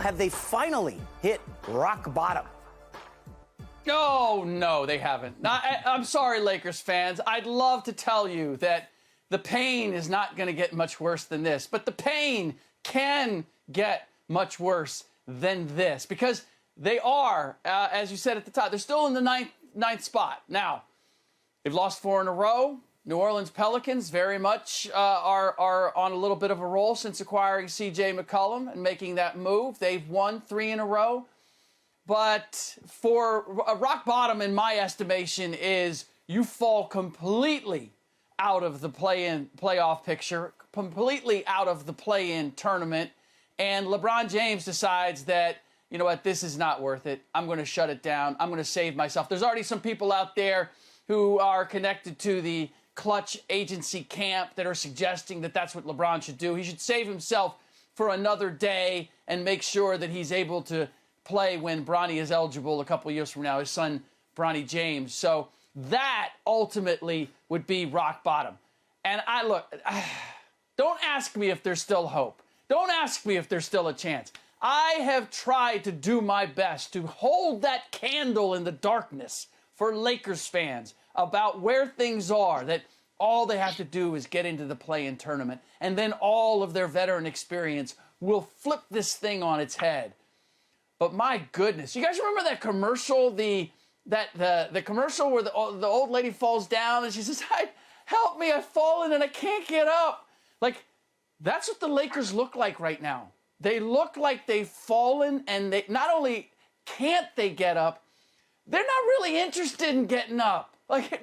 Have they finally hit rock bottom? Oh, no, they haven't. I'm sorry, Lakers fans. I'd love to tell you that the pain is not going to get much worse than this, but the pain can get much worse than this because they are, as you said at the top, they're still in the ninth spot. Now, they've lost 4 in a row. New Orleans Pelicans very much are on a little bit of a roll since acquiring C.J. McCollum and making that move. They've won 3 in a row. But for rock bottom, in my estimation, is you fall completely out of the playoff picture, completely out of the play-in tournament, and LeBron James decides that, you know what, this is not worth it. I'm going to shut it down. I'm going to save myself. There's already some people out there who are connected to the clutch agency camp that are suggesting that that's what LeBron should do. He should save himself for another day and make sure that he's able to play when Bronny is eligible a couple years from now, his son, Bronny James. So that ultimately would be rock bottom. And don't ask me if there's still hope. Don't ask me if there's still a chance. I have tried to do my best to hold that candle in the darkness for Lakers fans about where things are, that all they have to do is get into the play-in tournament, and then all of their veteran experience will flip this thing on its head. But my goodness, you guys remember that commercial, the commercial where the old lady falls down and she says, help me, I've fallen and I can't get up. Like, that's what the Lakers look like right now. They look like they've fallen, and they not only can't they get up, they're not really interested in getting up. Like,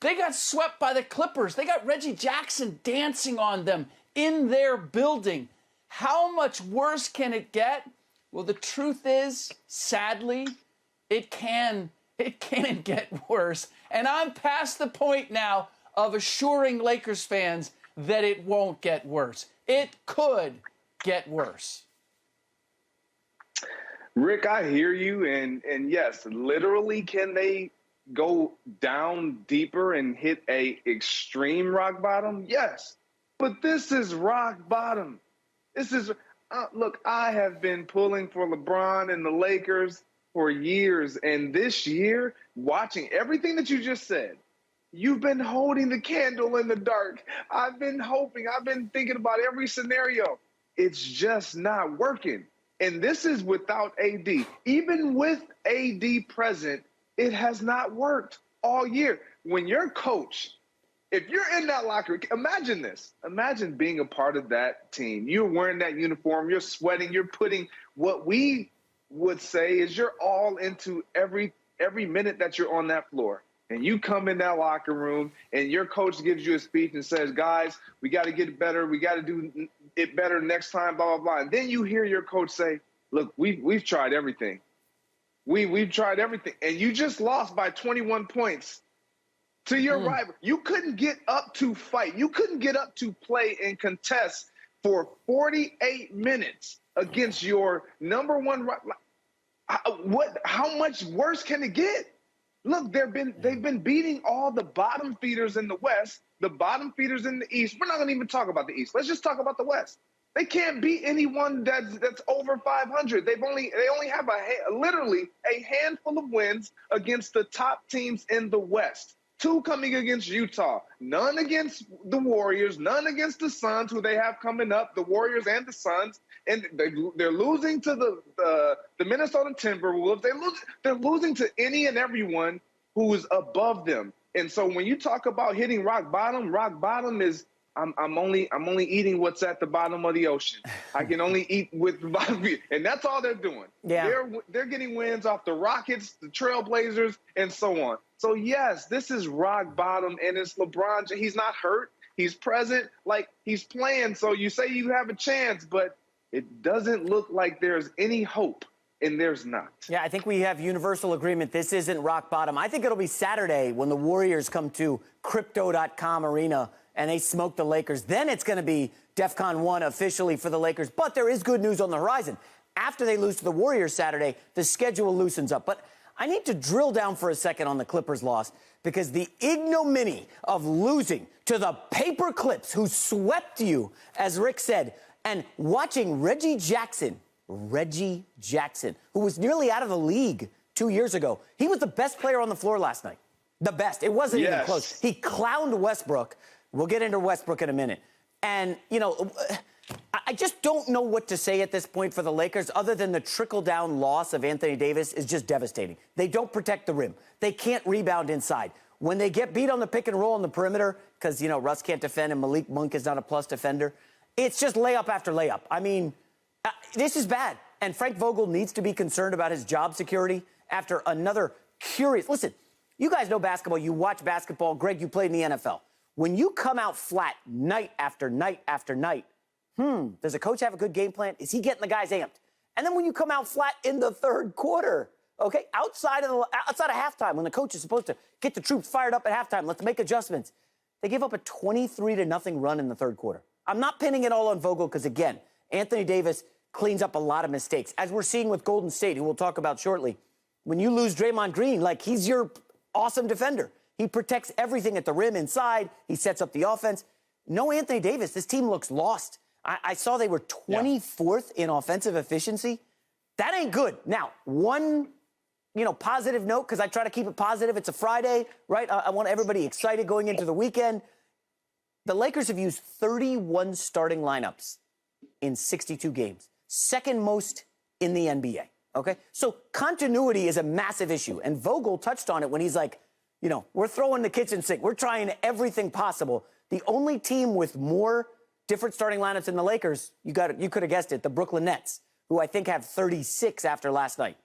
they got swept by the Clippers. They got Reggie Jackson dancing on them in their building. How much worse can it get? Well, the truth is, sadly, it can get worse. And I'm past the point now of assuring Lakers fans that it won't get worse. It could get worse. Rick, I hear you. And yes, literally, can they go down deeper and hit a extreme rock bottom? Yes. But this is rock bottom. This is, look, I have been pulling for LeBron and the Lakers for years. And this year, watching everything that you just said, you've been holding the candle in the dark. I've been hoping. I've been thinking about every scenario. It's just not working. And this is without AD. Even with AD present, it has not worked all year. When your coach, if you're in that locker room, imagine this. Imagine being a part of that team. You're wearing that uniform. You're sweating. You're putting what we would say is you're all into every minute that you're on that floor. And you come in that locker room and your coach gives you a speech and says, guys, we got to get better. We got to do it better next time, blah, blah, blah. And then you hear your coach say, look, we've tried everything. We've tried everything. And you just lost by 21 points to your rival. You couldn't get up to fight. You couldn't get up to play and contest for 48 minutes against your number one. How much worse can it get? Look, they've been beating all the bottom feeders in the West, the bottom feeders in the East. We're not going to even talk about the East. Let's just talk about the West. They can't beat anyone that's over 500. They only have literally a handful of wins against the top teams in the West. 2 coming against Utah, none against the Warriors, none against the Suns, who they have coming up, the Warriors and the Suns. And they're losing to the Minnesota Timberwolves. They're losing to any and everyone who is above them. And so when you talk about hitting rock bottom is I'm only eating what's at the bottom of the ocean. I can only eat with the bottom, and that's all they're doing. Yeah. They're getting wins off the Rockets, the Trailblazers, and so on. So yes, this is rock bottom, and it's LeBron. He's not hurt. He's present, like he's playing. So you say you have a chance, but it doesn't look like there's any hope, and there's not. Yeah, I think we have universal agreement. This isn't rock bottom. I think it'll be Saturday when the Warriors come to Crypto.com Arena and they smoke the Lakers. Then it's going to be DEFCON 1 officially for the Lakers. But there is good news on the horizon. After they lose to the Warriors Saturday, the schedule loosens up. But I need to drill down for a second on the Clippers loss, because the ignominy of losing to the Paper Clips, who swept you, as Rick said, and watching Reggie Jackson Reggie Jackson, who was nearly out of the league 2 years ago. He was the best player on the floor last night. The best. It wasn't even close. He clowned Westbrook. We'll get into Westbrook in a minute. And, you know, I just don't know what to say at this point for the Lakers other than the trickle-down loss of Anthony Davis is just devastating. They don't protect the rim. They can't rebound inside. When they get beat on the pick and roll on the perimeter, because, you know, Russ can't defend and Malik Monk is not a plus defender, it's just layup after layup. I mean, this is bad. And Frank Vogel needs to be concerned about his job security after another curious... Listen, you guys know basketball. You watch basketball. Greg, you played in the NFL. When you come out flat night after night after night, does the coach have a good game plan? Is he getting the guys amped? And then when you come out flat in the third quarter, okay, outside of halftime, when the coach is supposed to get the troops fired up at halftime, let's make adjustments. They give up a 23-0 run in the third quarter. I'm not pinning it all on Vogel because, again, Anthony Davis cleans up a lot of mistakes. As we're seeing with Golden State, who we'll talk about shortly, when you lose Draymond Green, like, he's your awesome defender. He protects everything at the rim inside. He sets up the offense. No Anthony Davis. This team looks lost. I saw they were 24th in offensive efficiency. That ain't good. Now, one, positive note, because I try to keep it positive. It's a Friday, right? I want everybody excited going into the weekend. The Lakers have used 31 starting lineups in 62 games. Second most in the NBA, okay? So continuity is a massive issue. And Vogel touched on it when he's like, we're throwing the kitchen sink. We're trying everything possible. The only team with more different starting lineups than the Lakers, you could have guessed it, the Brooklyn Nets, who I think have 36 after last night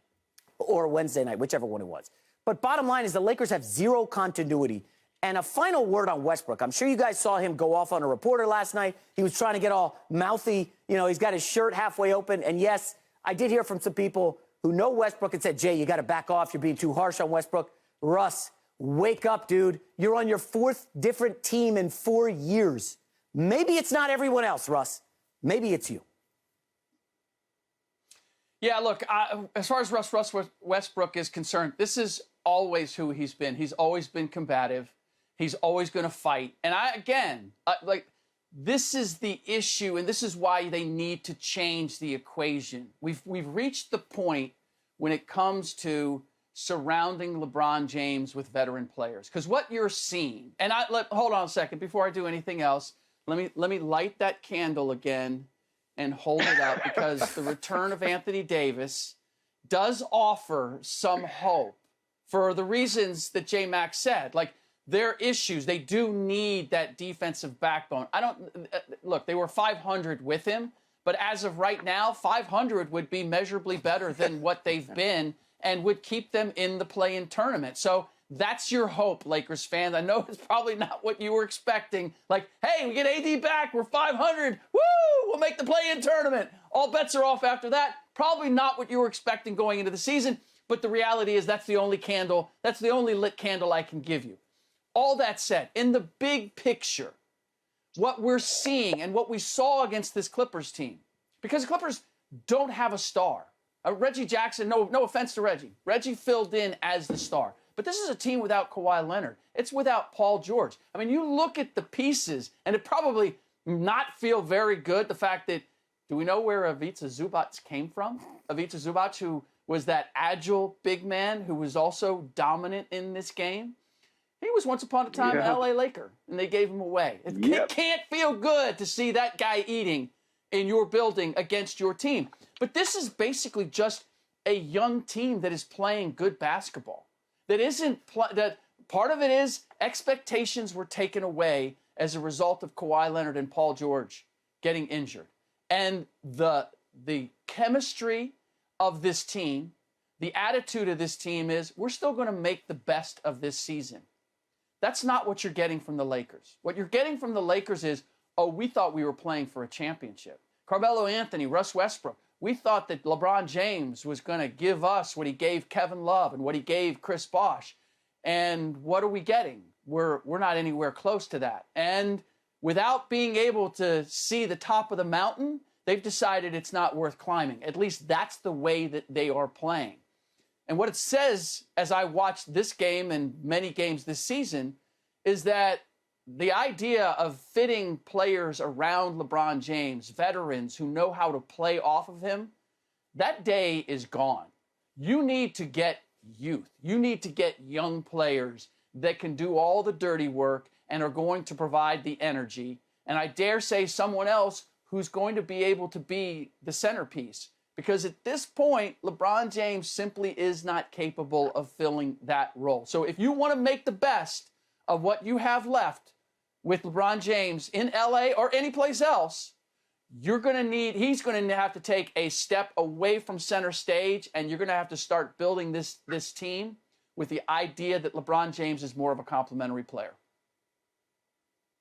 or Wednesday night, whichever one it was. But bottom line is the Lakers have zero continuity. And a final word on Westbrook. I'm sure you guys saw him go off on a reporter last night. He was trying to get all mouthy. He's got his shirt halfway open. And yes, I did hear from some people who know Westbrook and said, Jay, you got to back off. You're being too harsh on Westbrook. Russ, wake up, dude. You're on your fourth different team in 4 years. Maybe it's not everyone else, Russ. Maybe it's you. Yeah, look, as far as Russ Westbrook is concerned, this is always who he's been. He's always been combative. He's always going to fight. And this is the issue, and this is why they need to change the equation. We've reached the point when it comes to surrounding LeBron James with veteran players. Because what you're seeing, and hold on a second, before I do anything else, let me light that candle again and hold it up because the return of Anthony Davis does offer some hope for the reasons that J-Mac said. Like, their issues, they do need that defensive backbone. Look, they were 500 with him, but as of right now, 500 would be measurably better than what they've been and would keep them in the play-in tournament. So that's your hope, Lakers fans. I know it's probably not what you were expecting. Like, hey, we get AD back, we're 500, woo, we'll make the play-in tournament. All bets are off after that. Probably not what you were expecting going into the season, but the reality is that's the only lit candle I can give you. All that said, in the big picture, what we're seeing and what we saw against this Clippers team, because the Clippers don't have a star. Reggie Jackson, no offense to Reggie. Reggie filled in as the star. But this is a team without Kawhi Leonard. It's without Paul George. I mean, you look at the pieces, and it probably not feel very good, the fact that, do we know where Ivica Zubac came from? Ivica Zubac, who was that agile big man who was also dominant in this game. He was once upon a time an LA Laker, and they gave him away. It can't feel good to see that guy eating in your building against your team. But this is basically just a young team that is playing good basketball. That part of it is expectations were taken away as a result of Kawhi Leonard and Paul George getting injured. And the chemistry of this team, the attitude of this team is, we're still going to make the best of this season. That's not what you're getting from the Lakers. What you're getting from the Lakers is, we thought we were playing for a championship. Carmelo Anthony, Russ Westbrook, we thought that LeBron James was going to give us what he gave Kevin Love and what he gave Chris Bosh. And what are we getting? We're not anywhere close to that. And without being able to see the top of the mountain, they've decided it's not worth climbing. At least that's the way that they are playing. And what it says, as I watched this game and many games this season, is that the idea of fitting players around LeBron James, veterans who know how to play off of him, That day is gone. You need to get youth. You need to get young players that can do all the dirty work and are going to provide the energy. And I dare say someone else who's going to be able to be the centerpiece. Because at this point, LeBron James simply is not capable of filling that role. So if you want to make the best of what you have left with LeBron James in LA or anyplace else, he's going to have to take a step away from center stage, and you're going to have to start building this team with the idea that LeBron James is more of a complementary player.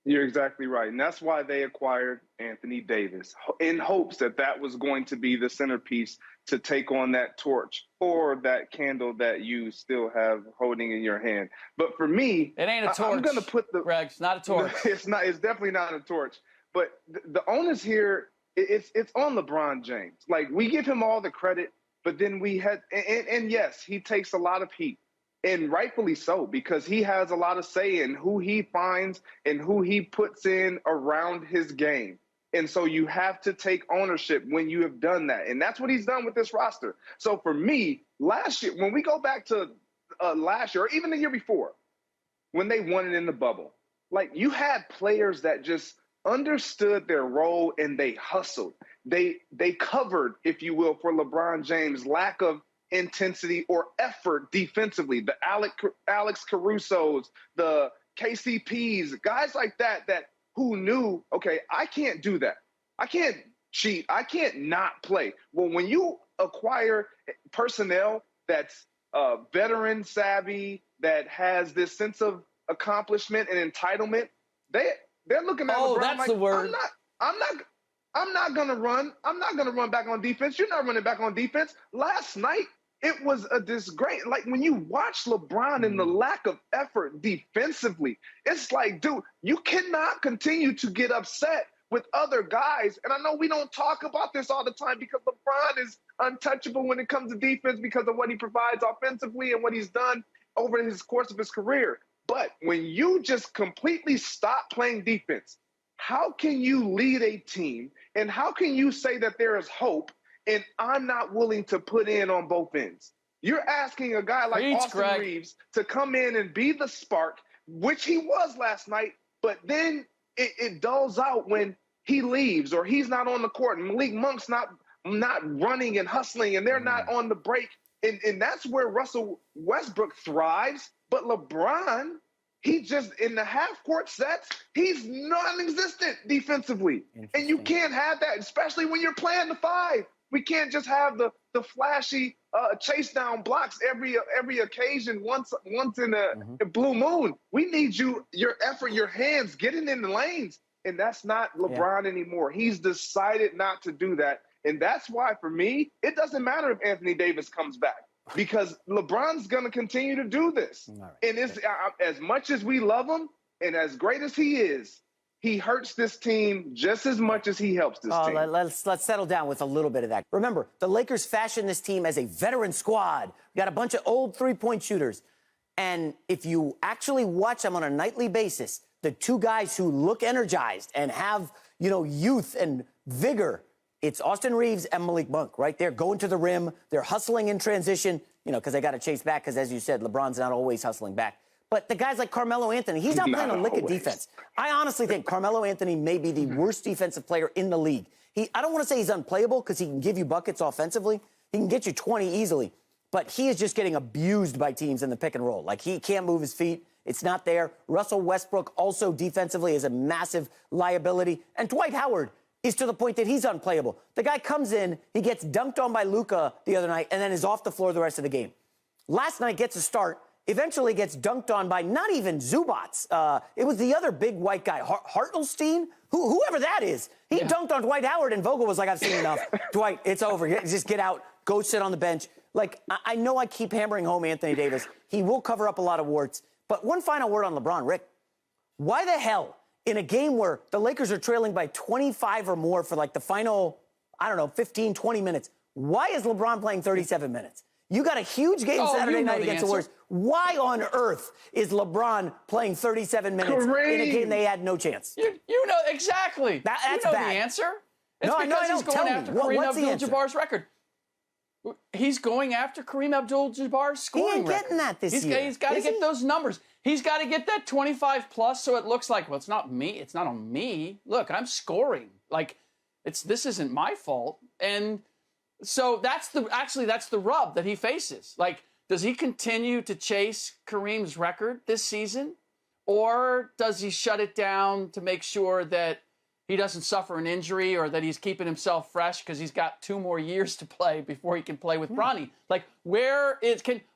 You're exactly right. And that's why they acquired Anthony Davis, in hopes that that was going to be the centerpiece to take on that torch or that candle that you still have holding in your hand. But for me, it ain't a torch. I'm going to put the Greg, it's not a torch. It's definitely not a torch. But the onus here, it's on LeBron James. Like, we give him all the credit, but then we had, and yes, he takes a lot of heat. And rightfully so, because he has a lot of say in who he finds and who he puts in around his game. And so you have to take ownership when you have done that. And that's what he's done with this roster. So for me, last year, when we go back to last year, or even the year before, when they won it in the bubble, like, you had players that just understood their role and they hustled. They covered, if you will, for LeBron James' lack of intensity or effort defensively. The Alex Caruso's, the KCPs, guys like that who knew, okay, I can't do that. I can't cheat. I can't not play. Well, when you acquire personnel that's veteran savvy, that has this sense of accomplishment and entitlement, they're looking at LeBron that's like, the word. I'm not gonna run. I'm not gonna run back on defense. You're not running back on defense. Last night, it was a disgrace. Like, when you watch LeBron and the lack of effort defensively, it's like, dude, you cannot continue to get upset with other guys. And I know we don't talk about this all the time because LeBron is untouchable when it comes to defense because of what he provides offensively and what he's done over his course of his career. But when you just completely stop playing defense, how can you lead a team and how can you say that there is hope and I'm not willing to put in on both ends? You're asking a guy like Austin Reeves to come in and be the spark, which he was last night, but then it dulls out when he leaves or he's not on the court and Malik Monk's not running and hustling and they're not on the break. And that's where Russell Westbrook thrives. But LeBron, he just, in the half-court sets, he's non-existent defensively. And you can't have that, especially when you're playing the five. We can't just have the flashy chase down blocks every occasion once in a blue moon. We need your effort, your hands, getting in the lanes. And that's not LeBron anymore. He's decided not to do that. And that's why, for me, it doesn't matter if Anthony Davis comes back because LeBron's going to continue to do this. Right. And it's, as much as we love him and as great as he is, he hurts this team just as much as he helps this team. Let's settle down with a little bit of that. Remember, the Lakers fashioned this team as a veteran squad. We got a bunch of old three-point shooters. And if you actually watch them on a nightly basis, the two guys who look energized and have, youth and vigor, it's Austin Reeves and Malik Monk right there going to the rim. They're hustling in transition, because they got to chase back because, as you said, LeBron's not always hustling back. But the guys like Carmelo Anthony, he's not playing a lick of defense. I honestly think Carmelo Anthony may be the worst defensive player in the league. I don't want to say he's unplayable because he can give you buckets offensively. He can get you 20 easily. But he is just getting abused by teams in the pick and roll. Like, he can't move his feet. It's not there. Russell Westbrook also defensively is a massive liability. And Dwight Howard is to the point that he's unplayable. The guy comes in, he gets dunked on by Luka the other night, and then is off the floor the rest of the game. Last night gets a start, eventually gets dunked on by not even Zubats. It was the other big white guy, Hartelstein, whoever that is. He dunked on Dwight Howard, and Vogel was like, I've seen enough. Dwight, it's over. Just get out. Go sit on the bench. Like, I know I keep hammering home Anthony Davis. He will cover up a lot of warts. But one final word on LeBron, Rick. Why the hell, in a game where the Lakers are trailing by 25 or more for like the final, 15, 20 minutes, why is LeBron playing 37 minutes? You got a huge game Saturday night against the Warriors. Why on earth is LeBron playing 37 minutes in a game they had no chance? You know exactly. That's bad. The answer. It's because he's going after Kareem Abdul-Jabbar's record. he's going after Kareem Abdul-Jabbar's scoring record. He ain't getting that this year. He's got to get those numbers. He's got to get that 25 plus, so it looks like, well, it's not me. It's not on me. Look, I'm scoring. Like, this isn't my fault. And so that's the rub that he faces. Like, does he continue to chase Kareem's record this season, or does he shut it down to make sure that he doesn't suffer an injury or that he's keeping himself fresh because he's got 2 more years to play before he can play with Bronny? Like, where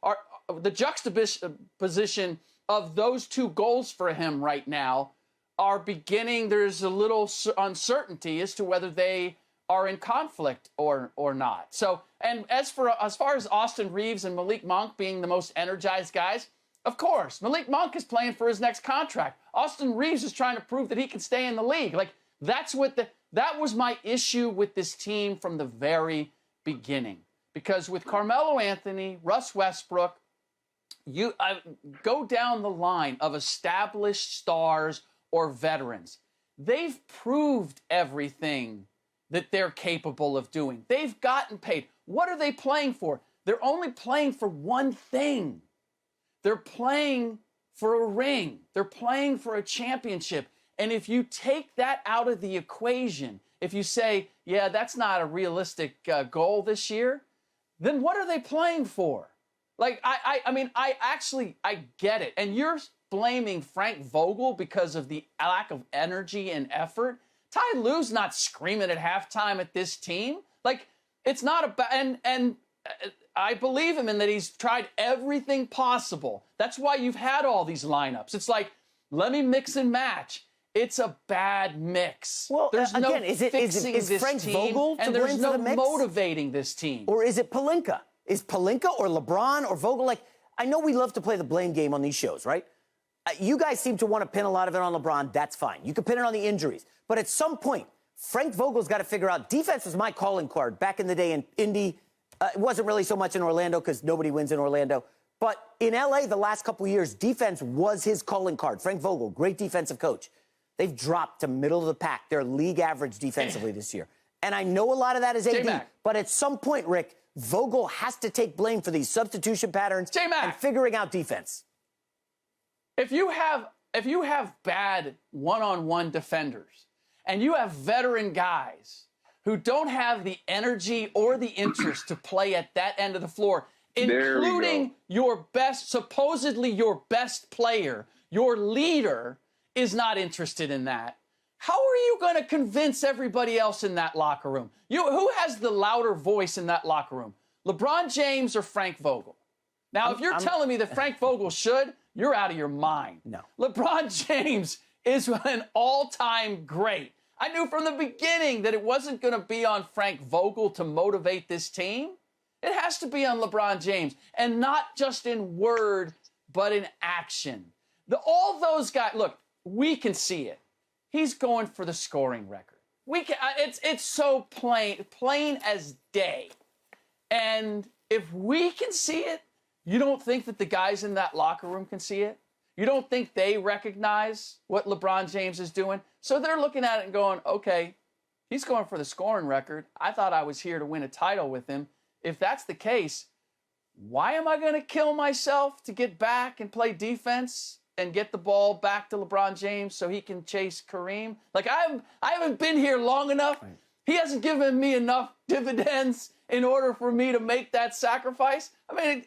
are the juxtaposition of those 2 goals for him right now are beginning? There's a little uncertainty as to whether they are in conflict or not. So, and as far as Austin Reeves and Malik Monk being the most energized guys, of course, Malik Monk is playing for his next contract. Austin Reeves is trying to prove that he can stay in the league. Like, that was my issue with this team from the very beginning. Because with Carmelo Anthony, Russ Westbrook, I go down the line of established stars or veterans. They've proved everything that they're capable of doing. They've gotten paid. What are they playing for? They're only playing for one thing. They're playing for a ring. They're playing for a championship. And if you take that out of the equation, if you say, yeah, that's not a realistic goal this year, then what are they playing for? Like, I mean, I get it. And you're blaming Frank Vogel because of the lack of energy and effort. Ty Lue's not screaming at halftime at this team. Like, it's not about, and I believe him in that he's tried everything possible. That's why you've had all these lineups. It's like, let me mix and match. It's a bad mix. Well, there's no again, fixing is this Frank team, Vogel to and there's blame no for the mix? motivating this team. Or is it Pelinka? Is Pelinka or LeBron or Vogel? Like, I know we love to play the blame game on these shows, right? You guys seem to want to pin a lot of it on LeBron. That's fine. You can pin it on the injuries. But at some point, Frank Vogel's got to figure out, defense was my calling card back in the day in Indy. It wasn't really so much in Orlando because nobody wins in Orlando. But in L.A. the last couple of years, defense was his calling card. Frank Vogel, great defensive coach. They've dropped to middle of the pack. They're league average defensively this year. And I know a lot of that is AD. J-Mac. But at some point, Rick, Vogel has to take blame for these substitution patterns and figuring out defense. If you have bad one-on-one defenders and you have veteran guys who don't have the energy or the interest to play at that end of the floor, including your best, supposedly your best player, your leader is not interested in that, how are you going to convince everybody else in that locker room? Who has the louder voice in that locker room? LeBron James or Frank Vogel? Now, if you're telling me that Frank Vogel should, you're out of your mind. No. LeBron James is an all-time great. I knew from the beginning that it wasn't going to be on Frank Vogel to motivate this team. It has to be on LeBron James, and not just in word, but in action. All those guys, look, we can see it. He's going for the scoring record. We can. It's so plain as day. And if we can see it, you don't think that the guys in that locker room can see it? You don't think they recognize what LeBron James is doing? So they're looking at it and going, okay, he's going for the scoring record. I thought I was here to win a title with him. If that's the case, why am I going to kill myself to get back and play defense and get the ball back to LeBron James so he can chase Kareem? Like, I haven't been here long enough. Right. He hasn't given me enough dividends in order for me to make that sacrifice. I mean,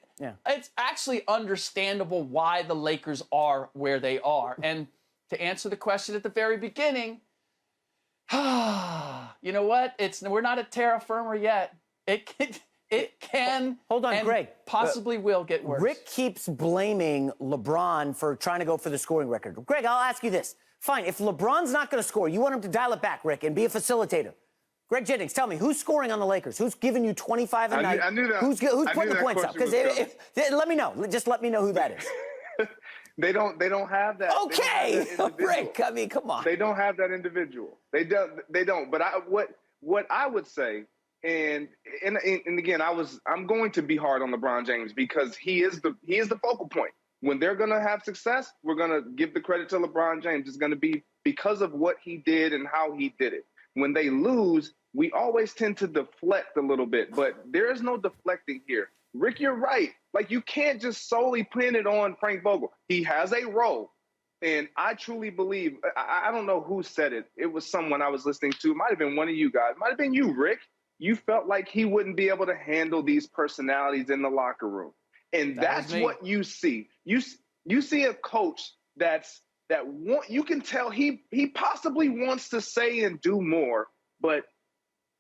it's actually understandable why the Lakers are where they are. And to answer the question at the very beginning, you know what? We're not at terra firma yet. It can hold on, and Greg. Possibly will get worse. Rick keeps blaming LeBron for trying to go for the scoring record. Greg, I'll ask you this. Fine, if LeBron's not going to score, you want him to dial it back, Rick, and be a facilitator. Greg Jennings, tell me, who's scoring on the Lakers? Who's giving you 25 a night? I knew that. Who's putting the points up? Because let me know. Just let me know who that is. They don't have that. Okay, Rick. I mean, come on. They don't have that individual. They don't. But what I would say, and again, I'm going to be hard on LeBron James because he is the focal point. When they're going to have success, we're going to give the credit to LeBron James. It's going to be because of what he did and how he did it. When they lose, we always tend to deflect a little bit, but there is no deflecting here. Rick, you're right. Like, you can't just solely pin it on Frank Vogel. He has a role. And I truly believe, I don't know who said it. It was someone I was listening to. It might have been one of you guys. It might have been you, Rick. You felt like he wouldn't be able to handle these personalities in the locker room. And that's what you see. You see a coach you can tell he possibly wants to say and do more, but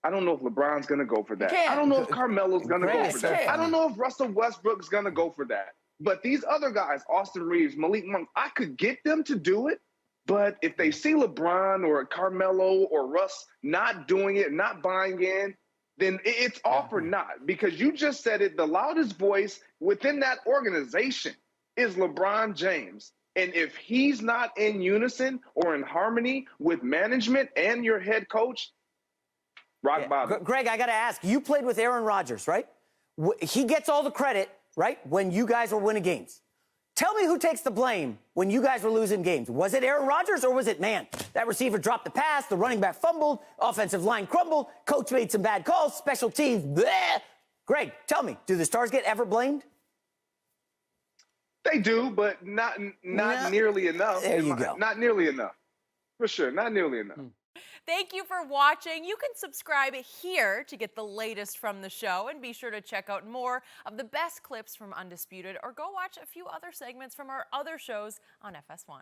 I don't know if LeBron's going to go for that. I don't know if Carmelo's going to go for that. I don't know if Russell Westbrook's going to go for that. But these other guys, Austin Reeves, Malik Monk, I could get them to do it. But if they see LeBron or Carmelo or Russ not doing it, not buying in, then it's all for naught. Because you just said it, the loudest voice within that organization is LeBron James. And if he's not in unison or in harmony with management and your head coach, rock bottom. Greg, I got to ask, you played with Aaron Rodgers, right? He gets all the credit, right, when you guys were winning games. Tell me who takes the blame when you guys were losing games. Was it Aaron Rodgers or was it, man, that receiver dropped the pass, the running back fumbled, offensive line crumbled, coach made some bad calls, special teams, bleh. Greg, tell me, do the Stars get ever blamed? They do, but not nearly enough. There you go. Not nearly enough. For sure, not nearly enough. Thank you for watching. You can subscribe here to get the latest from the show, and be sure to check out more of the best clips from Undisputed, or go watch a few other segments from our other shows on FS1.